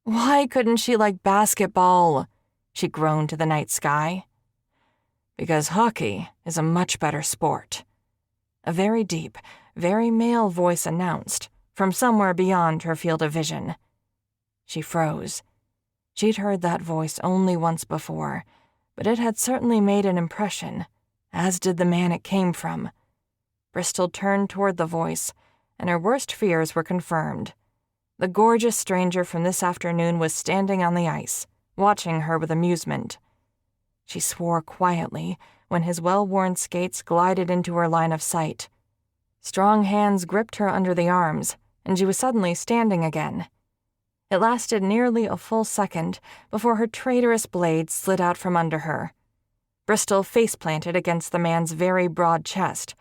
Why couldn't she like basketball? She groaned to the night sky. Because hockey is a much better sport. A very deep, very male voice announced, from somewhere beyond her field of vision. She froze. She'd heard that voice only once before, but it had certainly made an impression, as did the man it came from. Bristol turned toward the voice, and her worst fears were confirmed. The gorgeous stranger from this afternoon was standing on the ice, watching her with amusement. She swore quietly when his well-worn skates glided into her line of sight. Strong hands gripped her under the arms, and she was suddenly standing again. It lasted nearly a full second before her traitorous blade slid out from under her. Bristol face-planted against the man's very broad chest,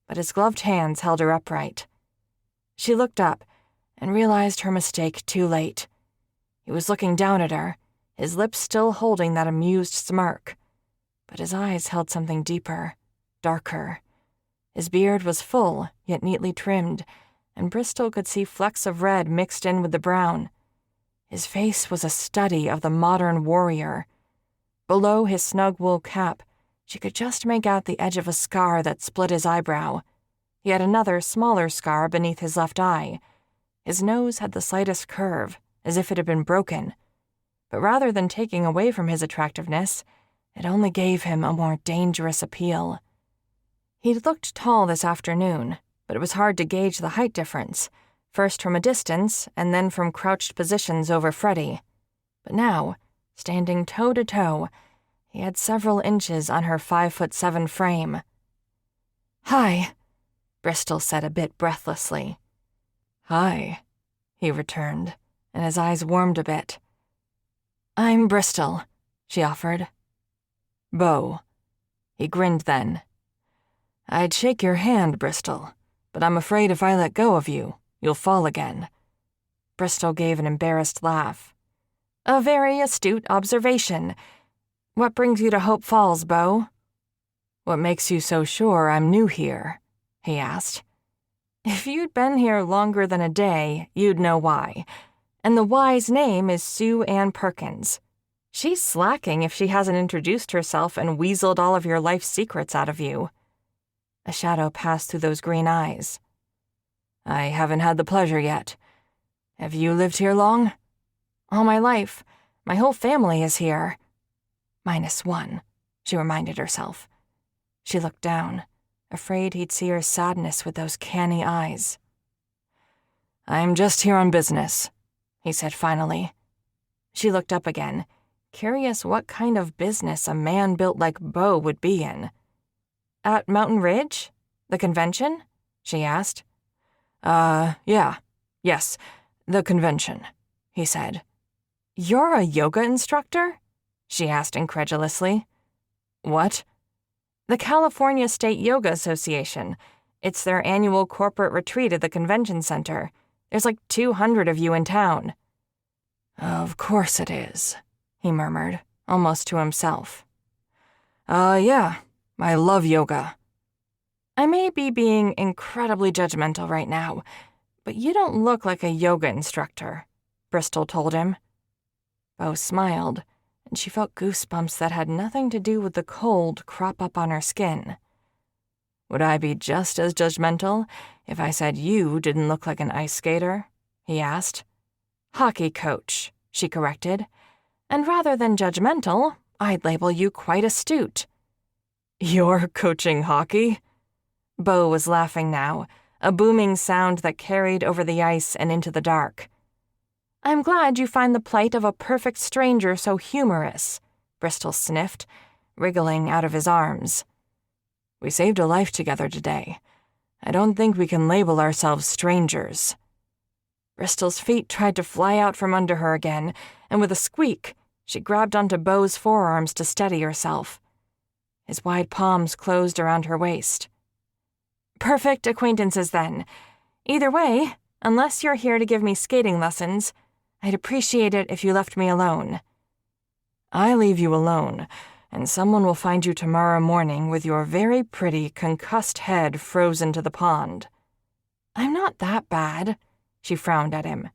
but his gloved hands held her upright. She looked up and realized her mistake too late. He was looking down at her, his lips still holding that amused smirk, but his eyes held something deeper, darker. His beard was full, yet neatly trimmed, and Bristol could see flecks of red mixed in with the brown. His face was a study of the modern warrior. Below his snug wool cap, she could just make out the edge of a scar that split his eyebrow. He had another, smaller scar beneath his left eye. His nose had the slightest curve, as if it had been broken. But rather than taking away from his attractiveness, it only gave him a more dangerous appeal. He'd looked tall this afternoon, but it was hard to gauge the height difference, first from a distance and then from crouched positions over Freddie. But now, standing toe-to-toe, he had several inches on her 5'7" frame. "Hi," Bristol said a bit breathlessly. "Hi," he returned, and his eyes warmed a bit. "I'm Bristol," she offered. "Beau." He grinned then. "I'd shake your hand, Bristol, but I'm afraid if I let go of you, you'll fall again." Bristol gave an embarrassed laugh. "A very astute observation. What brings you to Hope Falls, Beau?" "What makes you so sure I'm new here?" he asked. "If you'd been here longer than a day, you'd know why. And the why's name is Sue Ann Perkins. She's slacking if she hasn't introduced herself and weaseled all of your life secrets out of you." A shadow passed through those green eyes. "I haven't had the pleasure yet. Have you lived here long?" "All my life. My whole family is here." -1, she reminded herself. She looked down, afraid he'd see her sadness with those canny eyes. "I'm just here on business," he said finally. She looked up again, curious what kind of business a man built like Beau would be in. "At Mountain Ridge? The convention?" she asked. Yes, the convention," he said. "You're a yoga instructor?" she asked incredulously. "What?" "The California State Yoga Association. It's their annual corporate retreat at the convention center. There's like 200 of you in town." "Of course it is," he murmured, almost to himself. Yeah, I love yoga." "I may be being incredibly judgmental right now, but you don't look like a yoga instructor," Bristol told him. Beau smiled, and she felt goosebumps that had nothing to do with the cold crop up on her skin. "Would I be just as judgmental if I said you didn't look like an ice skater?" he asked. "Hockey coach," she corrected. "And rather than judgmental, I'd label you quite astute." "You're coaching hockey?" Beau was laughing now, a booming sound that carried over the ice and into the dark. "I'm glad you find the plight of a perfect stranger so humorous," Bristol sniffed, wriggling out of his arms. "We saved a life together today. I don't think we can label ourselves strangers." Bristol's feet tried to fly out from under her again, and with a squeak, she grabbed onto Beau's forearms to steady herself. His wide palms closed around her waist. "Perfect acquaintances, then. Either way, unless you're here to give me skating lessons, I'd appreciate it if you left me alone." "I leave you alone, and someone will find you tomorrow morning with your very pretty concussed head frozen to the pond." "I'm not that bad," she frowned at him.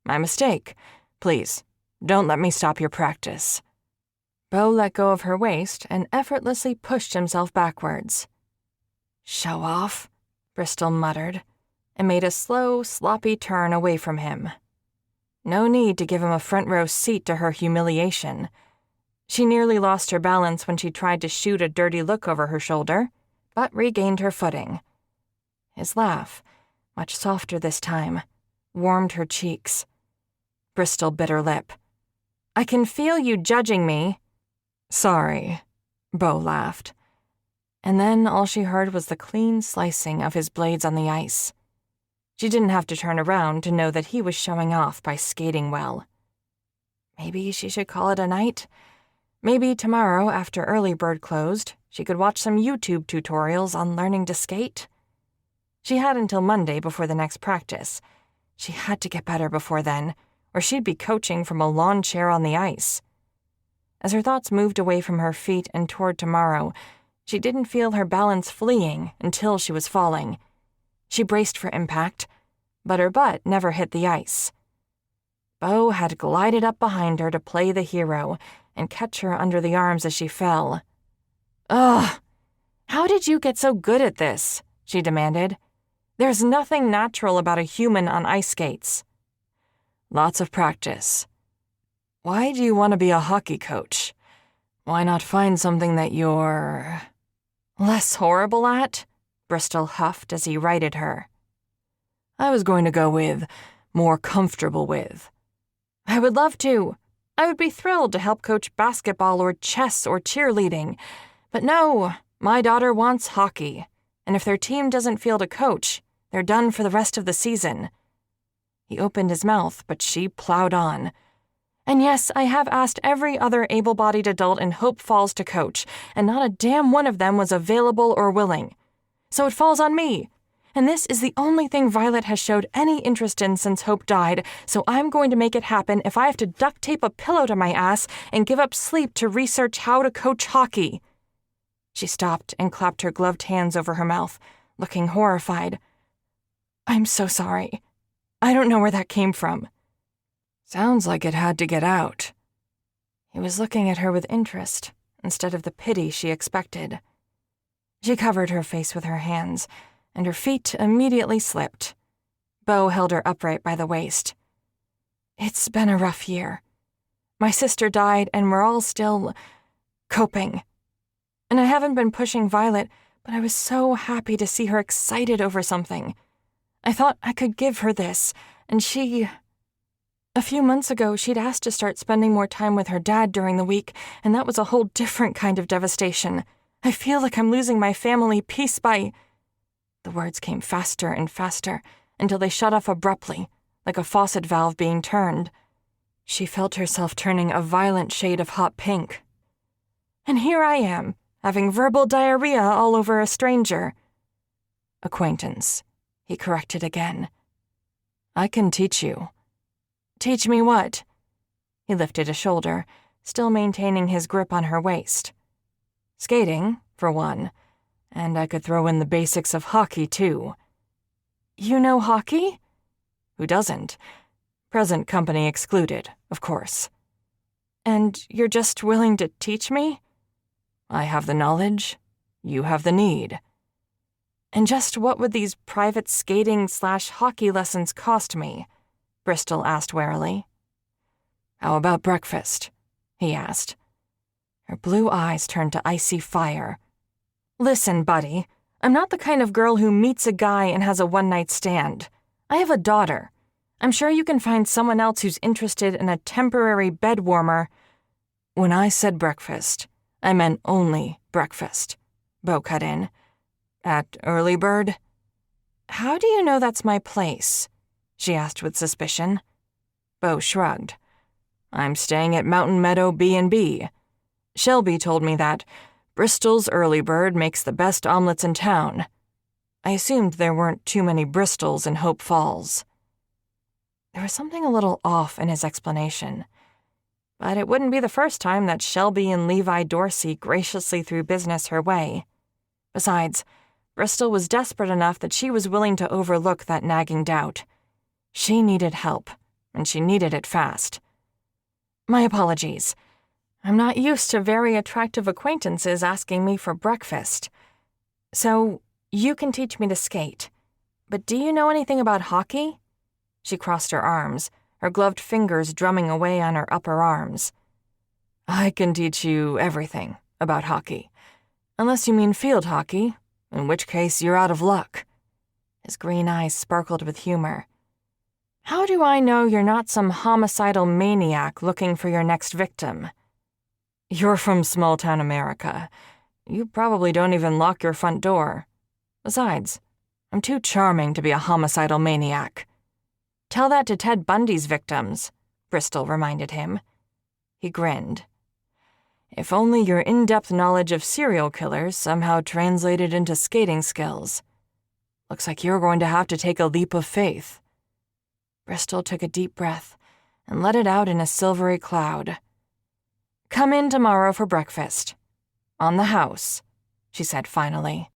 "My mistake, Please, don't let me stop your practice." Beau let go of her waist and effortlessly pushed himself backwards. "Show off," Bristol muttered, and made a slow, sloppy turn away from him. No need to give him a front-row seat to her humiliation. She nearly lost her balance when she tried to shoot a dirty look over her shoulder, but regained her footing. His laugh, much softer this time, warmed her cheeks. Bristol bit her lip. "I can feel you judging me." "Sorry," Beau laughed. And then all she heard was the clean slicing of his blades on the ice. She didn't have to turn around to know that he was showing off by skating well. Maybe she should call it a night? Maybe tomorrow, after early bird closed, she could watch some YouTube tutorials on learning to skate? She had until Monday before the next practice. She had to get better before then, or she'd be coaching from a lawn chair on the ice. As her thoughts moved away from her feet and toward tomorrow, she didn't feel her balance fleeing until she was falling. She braced for impact, but her butt never hit the ice. Beau had glided up behind her to play the hero and catch her under the arms as she fell. "Ugh! How did you get so good at this?" she demanded. "There's nothing natural about a human on ice skates." "Lots of practice." "Why do you want to be a hockey coach? Why not find something that you're less horrible at?" Bristol huffed as he righted her. "I was going to go with more comfortable with." "I would love to. I would be thrilled to help coach basketball or chess or cheerleading. But no, my daughter wants hockey, and if their team doesn't field a coach, they're done for the rest of the season." He opened his mouth, but she plowed on. "And yes, I have asked every other able-bodied adult in Hope Falls to coach, and not a damn one of them was available or willing. So it falls on me. And this is the only thing Violet has showed any interest in since Hope died, so I'm going to make it happen if I have to duct tape a pillow to my ass and give up sleep to research how to coach hockey." She stopped and clapped her gloved hands over her mouth, looking horrified. "I'm so sorry. I don't know where that came from." "Sounds like it had to get out." He was looking at her with interest instead of the pity she expected. She covered her face with her hands, and her feet immediately slipped. Beau held her upright by the waist. "It's been a rough year. My sister died, and we're all still coping. And I haven't been pushing Violet, but I was so happy to see her excited over something. I thought I could give her this, and she... A few months ago, she'd asked to start spending more time with her dad during the week, and that was a whole different kind of devastation. I feel like I'm losing my family piece by..." The words came faster and faster until they shut off abruptly, like a faucet valve being turned. She felt herself turning a violent shade of hot pink. "And here I am, having verbal diarrhea all over a stranger." "Acquaintance," he corrected again. "I can teach you." "Teach me what?" He lifted a shoulder, still maintaining his grip on her waist. "Skating, for one, and I could throw in the basics of hockey, too." "You know hockey?" "Who doesn't? Present company excluded, of course." "And you're just willing to teach me?" "I have the knowledge. You have the need." "And just what would these private skating/hockey lessons cost me?" Bristol asked warily. "How about breakfast?" he asked. Her blue eyes turned to icy fire. "Listen, buddy, I'm not the kind of girl who meets a guy and has a one-night stand. I have a daughter. I'm sure you can find someone else who's interested in a temporary bed warmer." "When I said breakfast, I meant only breakfast," Beau cut in. "At Early Bird?" "How do you know that's my place?" she asked with suspicion. Beau shrugged. "I'm staying at Mountain Meadow B&B. Shelby told me that Bristol's Early Bird makes the best omelets in town. I assumed there weren't too many Bristols in Hope Falls." There was something a little off in his explanation. But it wouldn't be the first time that Shelby and Levi Dorsey graciously threw business her way. Besides, Bristol was desperate enough that she was willing to overlook that nagging doubt. She needed help, and she needed it fast. My apologies. I'm not used to very attractive acquaintances asking me for breakfast. So, you can teach me to skate. But do you know anything about hockey? She crossed her arms, her gloved fingers drumming away on her upper arms. I can teach you everything about hockey. Unless you mean field hockey, in which case you're out of luck. His green eyes sparkled with humor. How do I know you're not some homicidal maniac looking for your next victim? You're from small-town America. You probably don't even lock your front door. Besides, I'm too charming to be a homicidal maniac. Tell that to Ted Bundy's victims, Bristol reminded him. He grinned. If only your in-depth knowledge of serial killers somehow translated into skating skills. Looks like you're going to have to take a leap of faith. Bristol took a deep breath and let it out in a silvery cloud. Come in tomorrow for breakfast. On the house, she said finally.